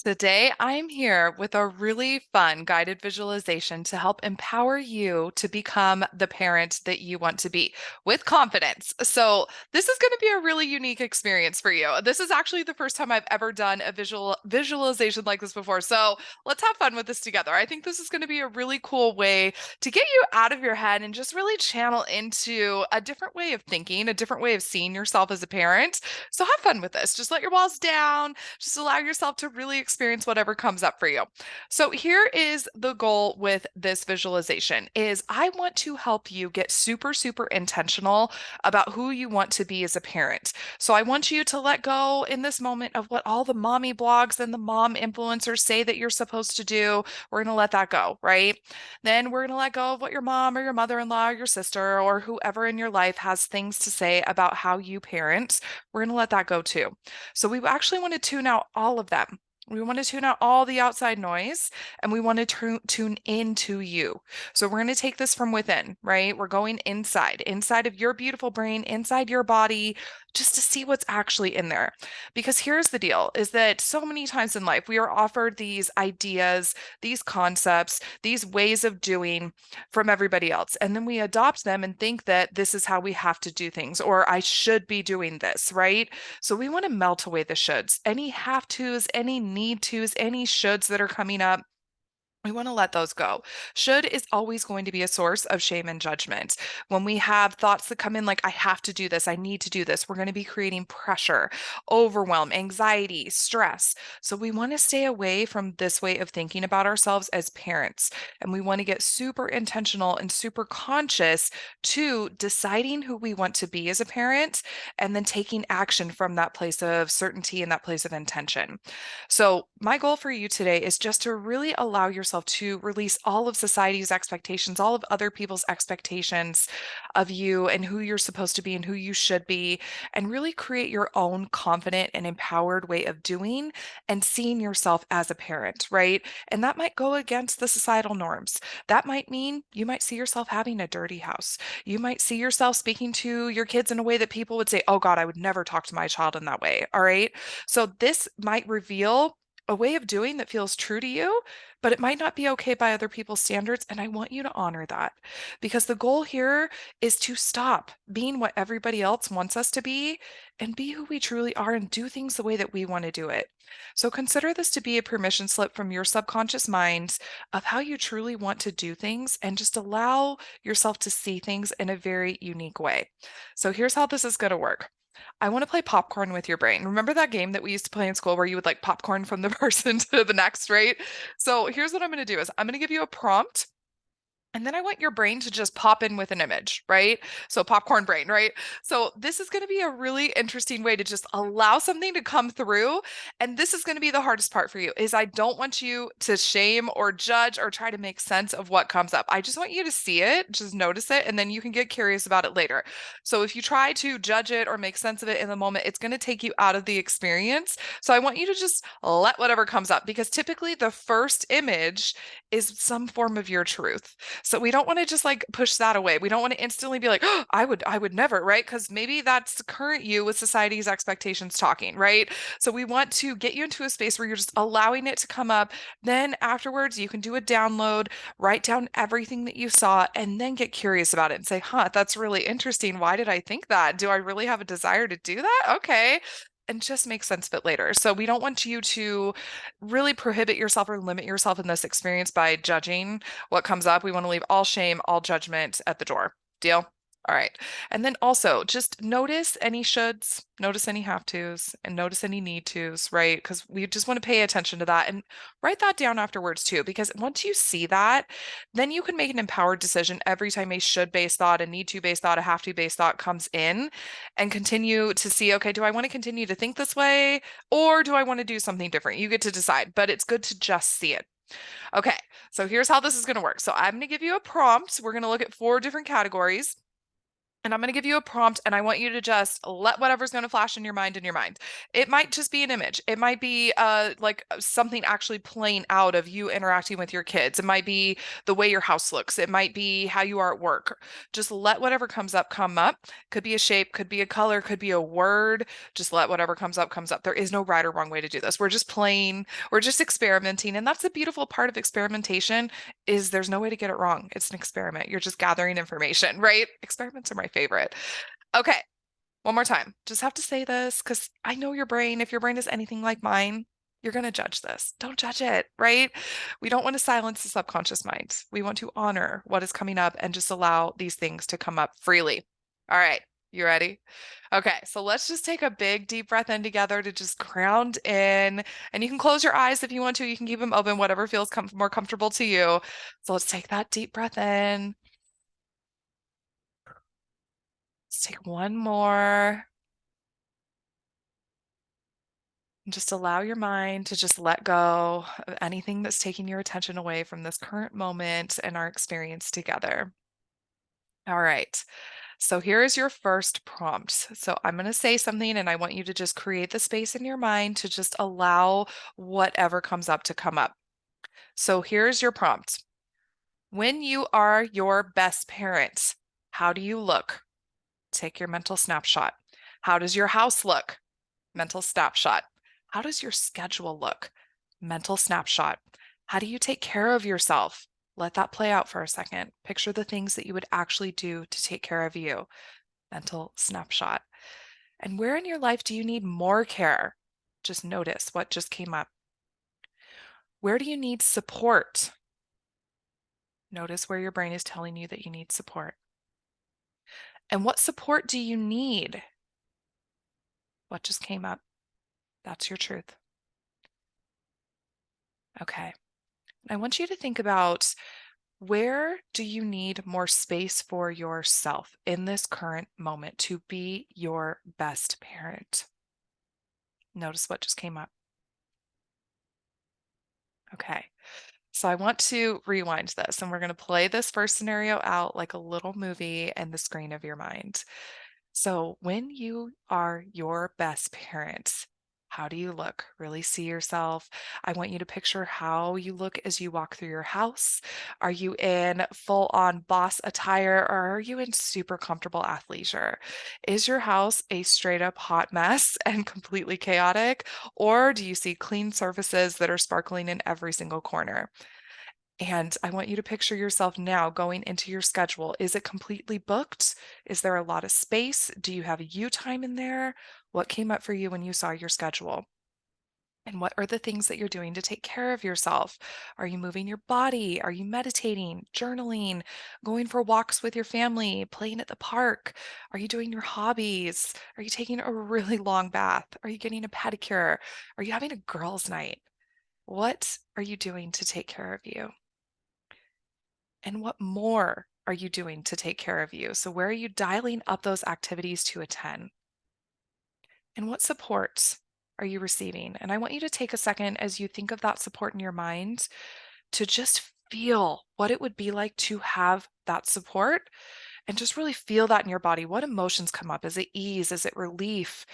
Today, I'm here with a really fun guided visualization to help empower you to become the parent that you want to be with confidence. So, this is going to be a really unique experience for you. This is actually the first time I've ever done a visualization like this before. So, let's have fun with this together. I think this is going to be a really cool way to get you out of your head and just really channel into a different way of thinking, a different way of seeing yourself as a parent. So, have fun with this. Just let your walls down, just allow yourself to really experience whatever comes up for you. So here is the goal with this visualization is I want to help you get super intentional about who you want to be as a parent. So I want you to let go in this moment of what all the mommy blogs and the mom influencers say that you're supposed to do. We're going to let that go, right? Then we're going to let go of what your mom or your mother-in-law or your sister or whoever in your life has things to say about how you parent. We're going to let that go too. So we actually want to tune out all of them. We want to tune out all the outside noise and we want to tune into you. So we're going to take this from within, right? We're going inside of your beautiful brain, inside your body, just to see what's actually in there. Because here's the deal is that so many times in life, we are offered these ideas, these concepts, these ways of doing from everybody else. And then we adopt them and think that this is how we have to do things, or I should be doing this, right? So we want to melt away the shoulds, any have tos, any need tos, any shoulds that are coming up. We want to let those go. Should is always going to be a source of shame and judgment. When we have thoughts that come in like, I have to do this, I need to do this, we're going to be creating pressure, overwhelm, anxiety, stress. So we want to stay away from this way of thinking about ourselves as parents. And we want to get super intentional and super conscious to deciding who we want to be as a parent and then taking action from that place of certainty and that place of intention. So, my goal for you today is just to really allow yourself to release all of society's expectations, all of other people's expectations of you and who you're supposed to be and who you should be, and really create your own confident and empowered way of doing and seeing yourself as a parent, right? And that might go against the societal norms. That might mean you might see yourself having a dirty house. You might see yourself speaking to your kids in a way that people would say, oh God, I would never talk to my child in that way. All right. So this might reveal a way of doing that feels true to you, but it might not be okay by other people's standards. And I want you to honor that because the goal here is to stop being what everybody else wants us to be and be who we truly are and do things the way that we want to do it. So consider this to be a permission slip from your subconscious mind of how you truly want to do things and just allow yourself to see things in a very unique way. So here's how this is going to work. I want to play popcorn with your brain. Remember that game that we used to play in school where you would like popcorn from the person to the next, right? So here's what I'm going to do is I'm going to give you a prompt and then I want your brain to just pop in with an image, right? So popcorn brain, right? So this is going to be a really interesting way to just allow something to come through. And this is going to be the hardest part for you is I don't want you to shame or judge or try to make sense of what comes up. I just want you to see it, just notice it, and then you can get curious about it later. So if you try to judge it or make sense of it in the moment, it's going to take you out of the experience. So I want you to just let whatever comes up because typically the first image is some form of your truth. So we don't want to just like push that away. We don't want to instantly be like, oh, I would never, right? Because maybe that's the current you with society's expectations talking, right? So we want to get you into a space where you're just allowing it to come up. Then afterwards, you can do a download, write down everything that you saw, and then get curious about it and say, huh, that's really interesting. Why did I think that? Do I really have a desire to do that? Okay. And just make sense of it later. So we don't want you to really prohibit yourself or limit yourself in this experience by judging what comes up. We want to leave all shame, all judgment at the door. Deal? All right. And then also just notice any shoulds, notice any have tos, and notice any need tos, right? Because we just want to pay attention to that and write that down afterwards too. Because once you see that, then you can make an empowered decision every time a should based thought, a need to based thought, a have to based thought comes in and continue to see, okay, do I want to continue to think this way or do I want to do something different? You get to decide, but it's good to just see it. Okay, so here's how this is going to work. So I'm going to give you a prompt. We're going to look at four different categories. And I'm going to give you a prompt, and I want you to just let whatever's going to flash in your mind in your mind. It might just be an image. It might be like something actually playing out of you interacting with your kids. It might be the way your house looks. It might be how you are at work. Just let whatever comes up come up. Could be a shape, could be a color, could be a word. Just let whatever comes up comes up. There is no right or wrong way to do this. We're just playing, we're just experimenting. And that's the beautiful part of experimentation is there's no way to get it wrong. It's an experiment. You're just gathering information, right? Experiments are my favorite. Okay, one more time. Just have to say this because I know your brain. If your brain is anything like mine, you're going to judge this. Don't judge it, right? We don't want to silence the subconscious mind. We want to honor what is coming up and just allow these things to come up freely. All right, you ready? Okay, so let's just take a big deep breath in together to just ground in. And you can close your eyes if you want to. You can keep them open, whatever feels more comfortable to you. So let's take that deep breath in. Let's take one more. And just allow your mind to just let go of anything that's taking your attention away from this current moment and our experience together. All right. So here is your first prompt. So I'm going to say something and I want you to just create the space in your mind to just allow whatever comes up to come up. So here's your prompt. When you are your best parent, how do you look? Take your mental snapshot. How does your house look? Mental snapshot. How does your schedule look? Mental snapshot. How do you take care of yourself? Let that play out for a second. Picture the things that you would actually do to take care of you. Mental snapshot. And where in your life do you need more care? Just notice what just came up. Where do you need support? Notice where your brain is telling you that you need support. And what support do you need? What just came up? That's your truth. Okay. I want you to think about where do you need more space for yourself in this current moment to be your best parent? Notice what just came up. Okay. So I want to rewind this and we're going to play this first scenario out like a little movie in the screen of your mind. So when you are your best parent, how do you look? Really see yourself. I want you to picture how you look as you walk through your house. Are you in full on boss attire or are you in super comfortable athleisure? Is your house a straight up hot mess and completely chaotic? Or do you see clean surfaces that are sparkling in every single corner? And I want you to picture yourself now going into your schedule. Is it completely booked? Is there a lot of space? Do you have you time in there? What came up for you when you saw your schedule? And what are the things that you're doing to take care of yourself? Are you moving your body? Are you meditating, journaling, going for walks with your family, playing at the park? Are you doing your hobbies? Are you taking a really long bath? Are you getting a pedicure? Are you having a girls' night? What are you doing to take care of you? And what more are you doing to take care of you? So, where are you dialing up those activities to a 10? And what supports are you receiving? And I want you to take a second as you think of that support in your mind to just feel what it would be like to have that support and just really feel that in your body. What emotions come up? Is it ease? Is it relief?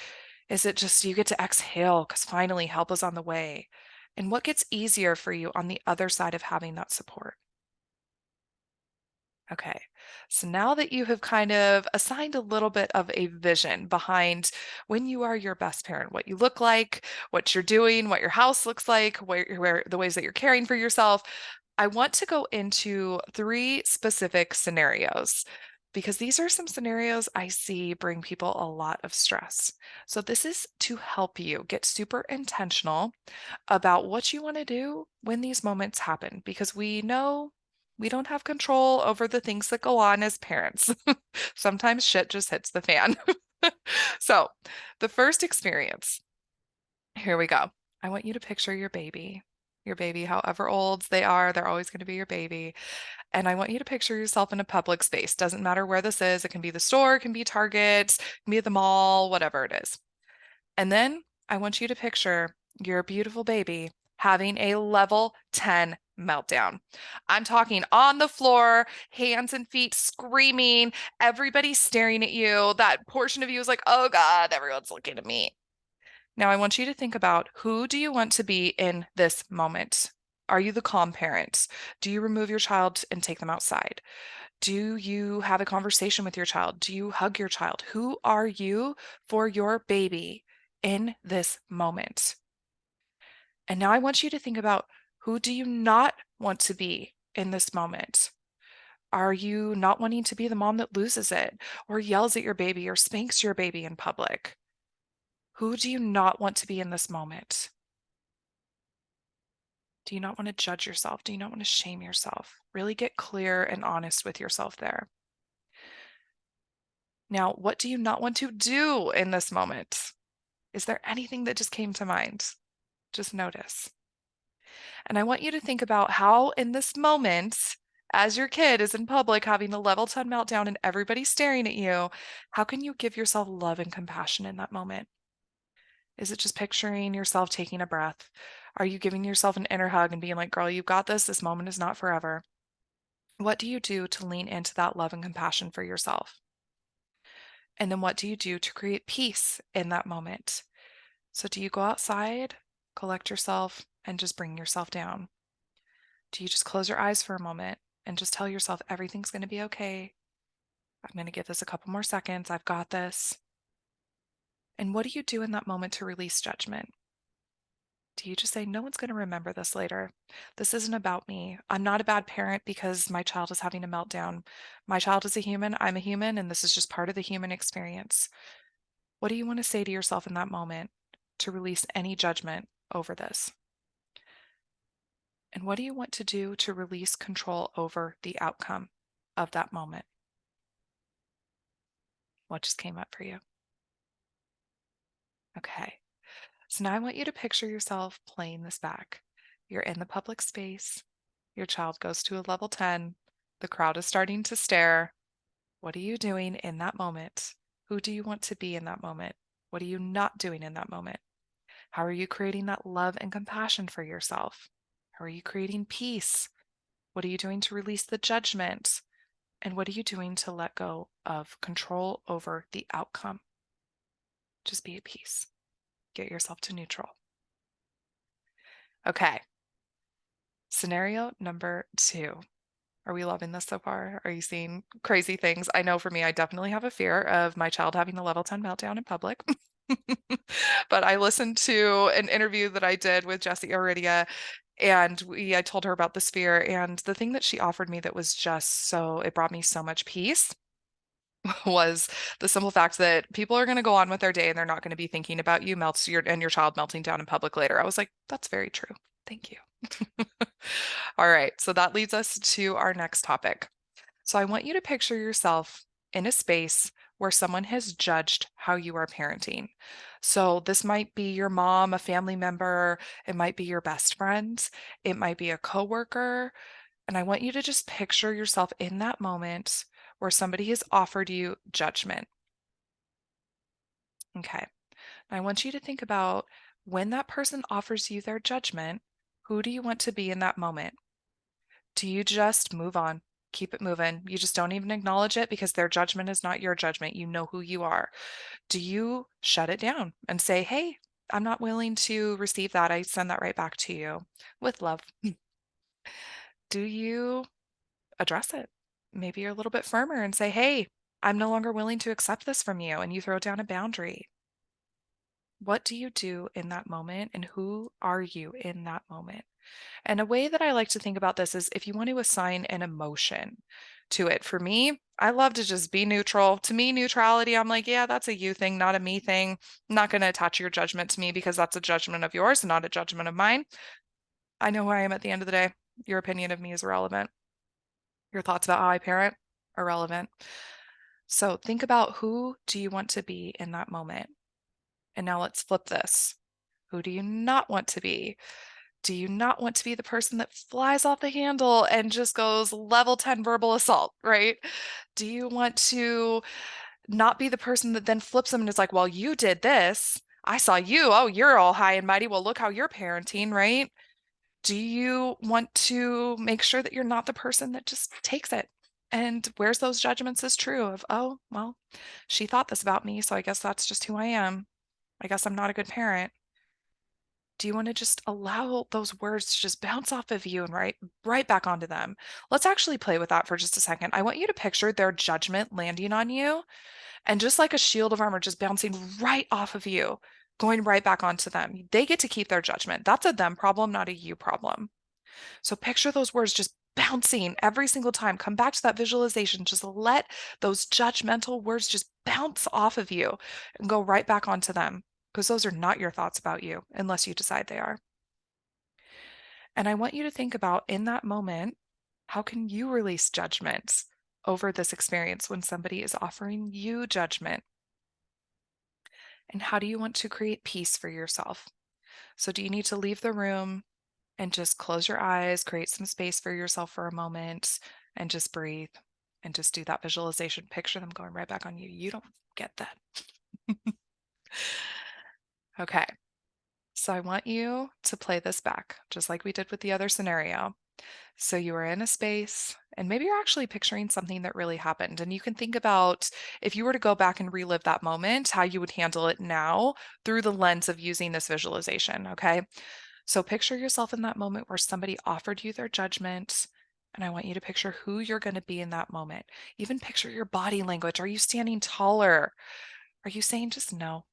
Is it just you get to exhale because finally help is on the way? And what gets easier for you on the other side of having that support? Okay, so now that you have kind of assigned a little bit of a vision behind when you are your best parent, what you look like, what you're doing, what your house looks like, where the ways that you're caring for yourself, I want to go into three specific scenarios because these are some scenarios I see bring people a lot of stress. So this is to help you get super intentional about what you want to do when these moments happen because we know we don't have control over the things that go on as parents. Sometimes shit just hits the fan. So, the first experience, here we go. I want you to picture your baby. Your baby, however old they are, they're always going to be your baby. And I want you to picture yourself in a public space. Doesn't matter where this is. It can be the store, it can be Target, it can be at the mall, whatever it is. And then I want you to picture your beautiful baby having a level 10 meltdown. I'm talking on the floor, hands and feet screaming, everybody staring at you. That portion of you is like, oh God, everyone's looking at me. Now I want you to think about, who do you want to be in this moment? Are you the calm parent? Do you remove your child and take them outside? Do you have a conversation with your child? Do you hug your child? Who are you for your baby in this moment? And now I want you to think about, who do you not want to be in this moment? Are you not wanting to be the mom that loses it or yells at your baby or spanks your baby in public? Who do you not want to be in this moment? Do you not want to judge yourself? Do you not want to shame yourself? Really get clear and honest with yourself there. Now, what do you not want to do in this moment? Is there anything that just came to mind? Just notice. And I want you to think about how, in this moment, as your kid is in public having a level 10 meltdown and everybody's staring at you, how can you give yourself love and compassion in that moment? Is it just picturing yourself taking a breath? Are you giving yourself an inner hug and being like, girl, you got this. This moment is not forever. What do you do to lean into that love and compassion for yourself? And then what do you do to create peace in that moment? So do you go outside, collect yourself, and just bring yourself down? Do you just close your eyes for a moment and just tell yourself everything's going to be okay? I'm going to give this a couple more seconds. I've got this. And what do you do in that moment to release judgment? Do you just say, no one's going to remember this later? This isn't about me. I'm not a bad parent because my child is having a meltdown. My child is a human. I'm a human, and this is just part of the human experience. What do you want to say to yourself in that moment to release any judgment over this? And what do you want to do to release control over the outcome of that moment? What just came up for you? Okay. So now I want you to picture yourself playing this back. You're in the public space. Your child goes to a level 10. The crowd is starting to stare. What are you doing in that moment? Who do you want to be in that moment? What are you not doing in that moment? How are you creating that love and compassion for yourself? How are you creating peace? What are you doing to release the judgment? And what are you doing to let go of control over the outcome? Just be at peace. Get yourself to neutral. Okay. Scenario number 2. Are we loving this so far? Are you seeing crazy things? I know for me, I definitely have a fear of my child having a level 10 meltdown in public. But I listened to an interview that I did with Jessie Aridia, and I told her about this fear. And the thing that she offered me that was just so, it brought me so much peace was the simple fact that people are going to go on with their day and they're not going to be thinking about you and your child melting down in public later. I was like, that's very true. Thank you. All right, so that leads us to our next topic. So I want you to picture yourself in a space where someone has judged how you are parenting. So this might be your mom, a family member, it might be your best friend, it might be a coworker, and I want you to just picture yourself in that moment where somebody has offered you judgment. Okay. I want you to think about, when that person offers you their judgment, who do you want to be in that moment? Do you just move on? Keep it moving. You just don't even acknowledge it because their judgment is not your judgment. You know who you are. Do you shut it down and say, hey, I'm not willing to receive that. I send that right back to you with love. Do you address it? Maybe you're a little bit firmer and say, hey, I'm no longer willing to accept this from you. And you throw down a boundary. What do you do in that moment? And who are you in that moment? And a way that I like to think about this is, if you want to assign an emotion to it. For me, I love to just be neutral. To me, neutrality, I'm like, yeah, that's a you thing, not a me thing. I'm not going to attach your judgment to me because that's a judgment of yours, not a judgment of mine. I know who I am at the end of the day. Your opinion of me is irrelevant. Your thoughts about how I parent are relevant. So think about, who do you want to be in that moment? And now let's flip this. Who do you not want to be? Do you not want to be the person that flies off the handle and just goes level 10 verbal assault, right? Do you want to not be the person that then flips them and is like, well, you did this. I saw you. Oh, you're all high and mighty. Well, look how you're parenting, right? Do you want to make sure that you're not the person that just takes it and wears those judgments as true of, oh, well, she thought this about me, so I guess that's just who I am. I guess I'm not a good parent. Do you want to just allow those words to just bounce off of you and right back onto them? Let's actually play with that for just a second. I want you to picture their judgment landing on you and just like a shield of armor just bouncing right off of you, going right back onto them. They get to keep their judgment. That's a them problem, not a you problem. So picture those words just bouncing every single time. Come back to that visualization. Just let those judgmental words just bounce off of you and go right back onto them because those are not your thoughts about you unless you decide they are. And I want you to think about in that moment, how can you release judgments over this experience when somebody is offering you judgment? And how do you want to create peace for yourself? So, do you need to leave the room and just close your eyes, create some space for yourself for a moment, and just breathe and just do that visualization? Picture them going right back on you. You don't get that. Okay. So, I want you to play this back, just like we did with the other scenario. So you are in a space, and maybe you're actually picturing something that really happened. And you can think about if you were to go back and relive that moment, how you would handle it now through the lens of using this visualization. Okay. So picture yourself in that moment where somebody offered you their judgment. And I want you to picture who you're going to be in that moment. Even picture your body language. Are you standing taller? Are you saying just no?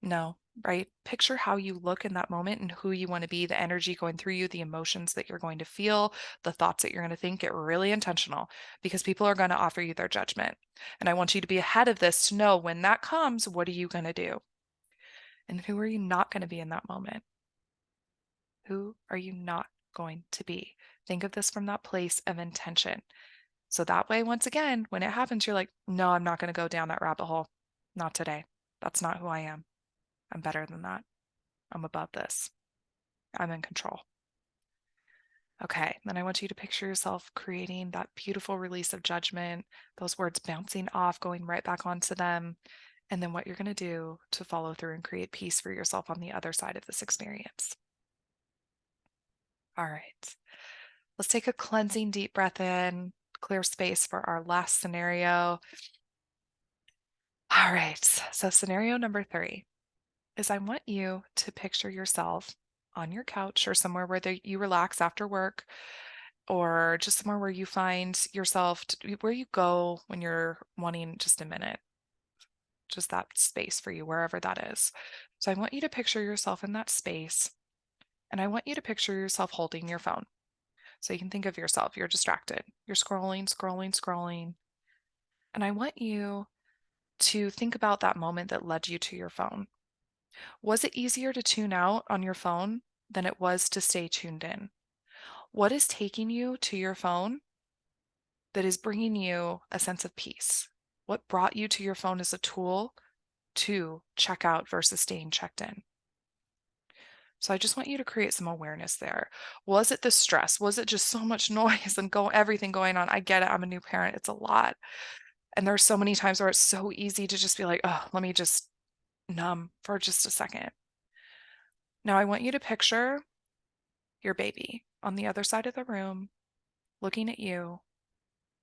No, right? Picture how you look in that moment and who you want to be, the energy going through you, the emotions that you're going to feel, the thoughts that you're going to think. Get really intentional because people are going to offer you their judgment. And I want you to be ahead of this to know when that comes, what are you going to do? And who are you not going to be in that moment? Who are you not going to be? Think of this from that place of intention. So that way, once again, when it happens, you're like, no, I'm not going to go down that rabbit hole. Not today. That's not who I am. I'm better than that. I'm above this. I'm in control. Okay, then I want you to picture yourself creating that beautiful release of judgment, those words bouncing off, going right back onto them, and then what you're going to do to follow through and create peace for yourself on the other side of this experience. All right, let's take a cleansing deep breath in, clear space for our last scenario. All right, so scenario number 3 is I want you to picture yourself on your couch or somewhere where you relax after work or just somewhere where you find yourself where you go when you're wanting just a minute, just that space for you, wherever that is. So I want you to picture yourself in that space and I want you to picture yourself holding your phone. So you can think of yourself, you're distracted, you're scrolling, scrolling, scrolling. And I want you to think about that moment that led you to your phone. Was it easier to tune out on your phone than it was to stay tuned in? What is taking you to your phone that is bringing you a sense of peace? What brought you to your phone as a tool to check out versus staying checked in? So I just want you to create some awareness there. Was it the stress? Was it just so much noise and everything going on? I get it. I'm a new parent. It's a lot. And there's so many times where it's so easy to just be like, oh, let me just numb for just a second. Now I want you to picture your baby on the other side of the room looking at you,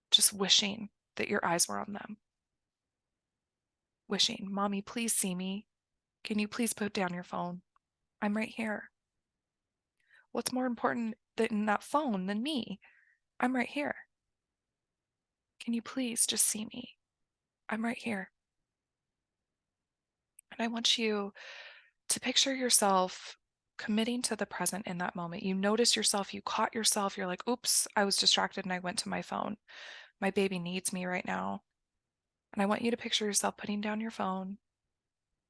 just wishing that your eyes were on them. Wishing, Mommy, please see me. Can you please put down your phone? I'm right here. What's more important than that phone than me? I'm right here. Can you please just see me? I'm right here. And I want you to picture yourself committing to the present in that moment. You notice yourself, you caught yourself, you're like, oops, I was distracted and I went to my phone. My baby needs me right now. And I want you to picture yourself putting down your phone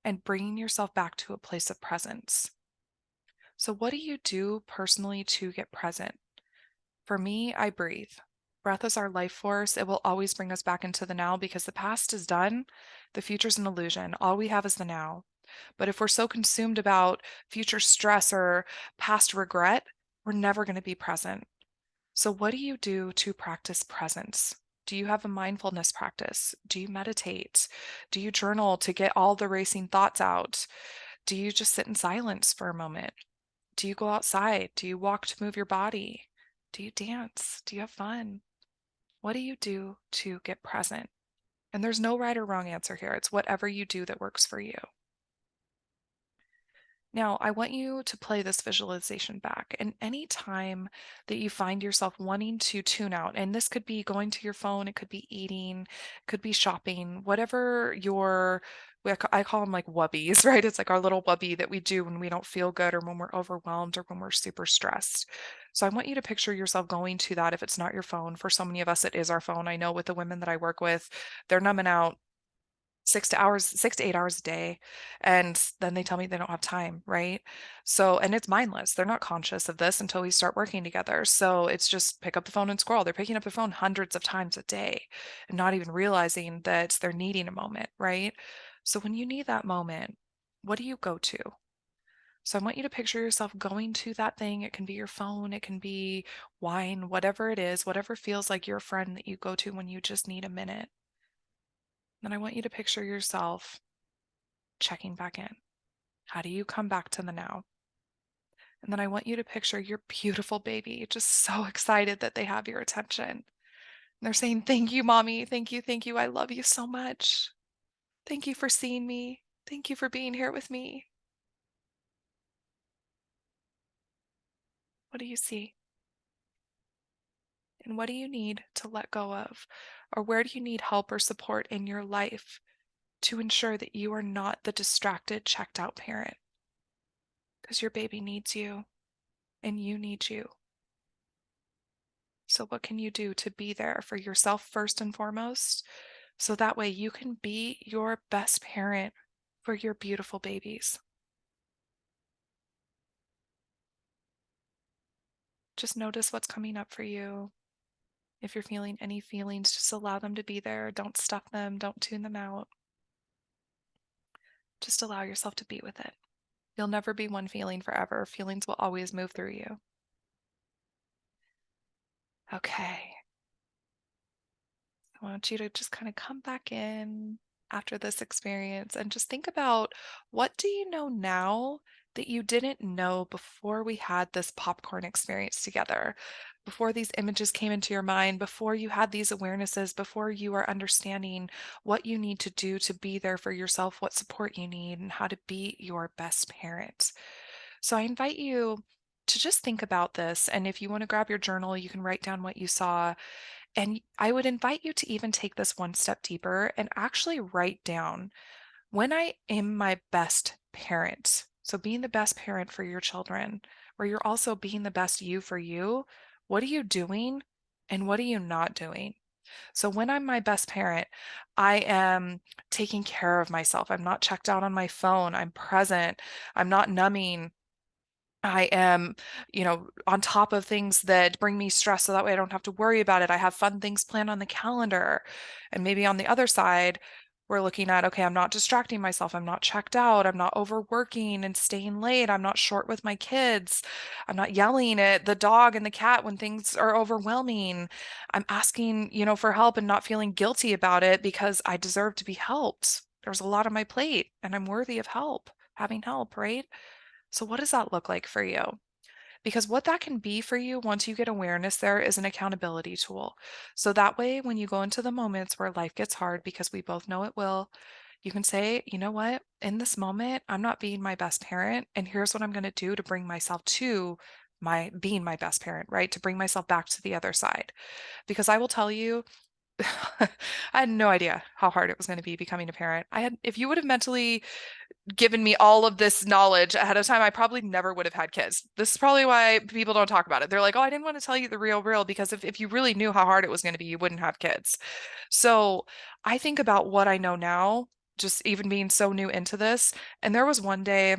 and bringing yourself back to a place of presence. So, what do you do personally to get present? For me, I breathe. Breath is our life force. It will always bring us back into the now because the past is done. The future's an illusion. All we have is the now. But if we're so consumed about future stress or past regret, we're never going to be present. So, what do you do to practice presence? Do you have a mindfulness practice? Do you meditate? Do you journal to get all the racing thoughts out? Do you just sit in silence for a moment? Do you go outside? Do you walk to move your body? Do you dance? Do you have fun? What do you do to get present? And there's no right or wrong answer here. It's whatever you do that works for you. Now, I want you to play this visualization back. And any time that you find yourself wanting to tune out, and this could be going to your phone, it could be eating, it could be shopping, whatever your, I call them like wubbies, right? It's like our little wubby that we do when we don't feel good or when we're overwhelmed or when we're super stressed. So I want you to picture yourself going to that if it's not your phone. For so many of us, it is our phone. I know with the women that I work with, they're numbing out 6 to 8 hours a day, and then they tell me they don't have time, right? So, and it's mindless. They're not conscious of this until we start working together. So it's just pick up the phone and scroll. They're picking up the phone hundreds of times a day and not even realizing that they're needing a moment, right? So when you need that moment, what do you go to? So I want you to picture yourself going to that thing. It can be your phone, it can be wine, whatever it is, whatever feels like your friend that you go to when you just need a minute. Then I want you to picture yourself checking back in. How do you come back to the now? And then I want you to picture your beautiful baby just so excited that they have your attention. And they're saying, "Thank you, mommy. Thank you. Thank you. I love you so much. Thank you for seeing me. Thank you for being here with me." What do you see? And what do you need to let go of? Or where do you need help or support in your life to ensure that you are not the distracted, checked out parent? Because your baby needs you and you need you. So, what can you do to be there for yourself first and foremost? So that way you can be your best parent for your beautiful babies. Just notice what's coming up for you. If you're feeling any feelings, just allow them to be there. Don't stuff them, don't tune them out. Just allow yourself to be with it. You'll never be one feeling forever. Feelings will always move through you. Okay. I want you to just kind of come back in after this experience and just think about, what do you know now that you didn't know before we had this popcorn experience together? Before these images came into your mind, before you had these awarenesses, before you are understanding what you need to do to be there for yourself, what support you need, and how to be your best parent. So I invite you to just think about this. And if you want to grab your journal, you can write down what you saw, and I would invite you to even take this one step deeper and actually write down, when I am my best parent. So, being the best parent for your children, where you're also being the best you for you, what are you doing and what are you not doing? So, when I'm my best parent, I am taking care of myself. I'm not checked out on my phone. I'm present. I'm not numbing. I am, on top of things that bring me stress so that way I don't have to worry about it. I have fun things planned on the calendar. And maybe on the other side, we're looking at, okay, I'm not distracting myself. I'm not checked out. I'm not overworking and staying late. I'm not short with my kids. I'm not yelling at the dog and the cat when things are overwhelming. I'm asking, for help and not feeling guilty about it because I deserve to be helped. There's a lot on my plate and I'm worthy of help, having help, right? So, what does that look like for you? Because what that can be for you once you get awareness there is an accountability tool. So that way, when you go into the moments where life gets hard, because we both know it will, you can say, you know what, in this moment, I'm not being my best parent. And here's what I'm going to do to bring myself to my being my best parent, right? To bring myself back to the other side. Because I will tell you, I had no idea how hard it was going to be becoming a parent. If you would have mentally given me all of this knowledge ahead of time, I probably never would have had kids. This is probably why people don't talk about it. They're like, "Oh, I didn't want to tell you the real," because if you really knew how hard it was going to be, you wouldn't have kids. So I think about what I know now, just even being so new into this. And there was one day,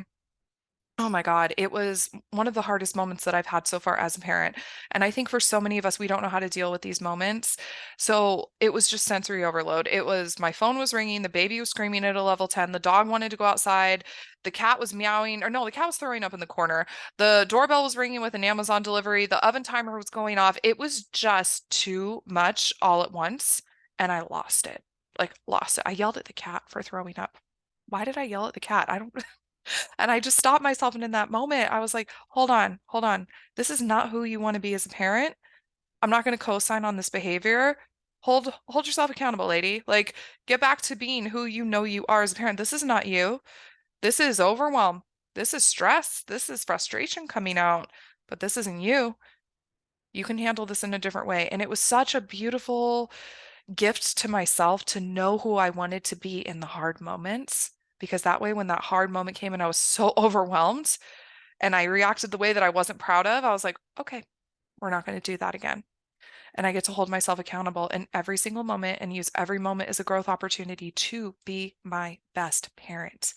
oh my God, it was one of the hardest moments that I've had so far as a parent. And I think for so many of us, we don't know how to deal with these moments. So it was just sensory overload. It was, my phone was ringing, the baby was screaming at a level 10, the dog wanted to go outside, the cat was meowing, or no, the cat was throwing up in the corner. The doorbell was ringing with an Amazon delivery, the oven timer was going off. It was just too much all at once. And I lost it. Like, lost it. I yelled at the cat for throwing up. Why did I yell at the cat? I don't. And I just stopped myself, and in that moment, I was like, "Hold on, hold on. This is not who you wanna be as a parent. I'm not gonna co-sign on this behavior. Hold yourself accountable, lady. Like, get back to being who you know you are as a parent. This is not you. This is overwhelm. This is stress. This is frustration coming out, but this isn't you. You can handle this in a different way." And it was such a beautiful gift to myself to know who I wanted to be in the hard moments, because that way, when that hard moment came and I was so overwhelmed and I reacted the way that I wasn't proud of, I was like, okay, we're not going to do that again. And I get to hold myself accountable in every single moment and use every moment as a growth opportunity to be my best parent.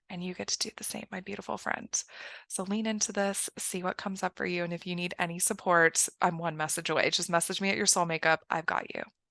And you get to do the same, my beautiful friends. So lean into this, see what comes up for you. And if you need any support, I'm one message away. Just message me at your soul makeup. I've got you.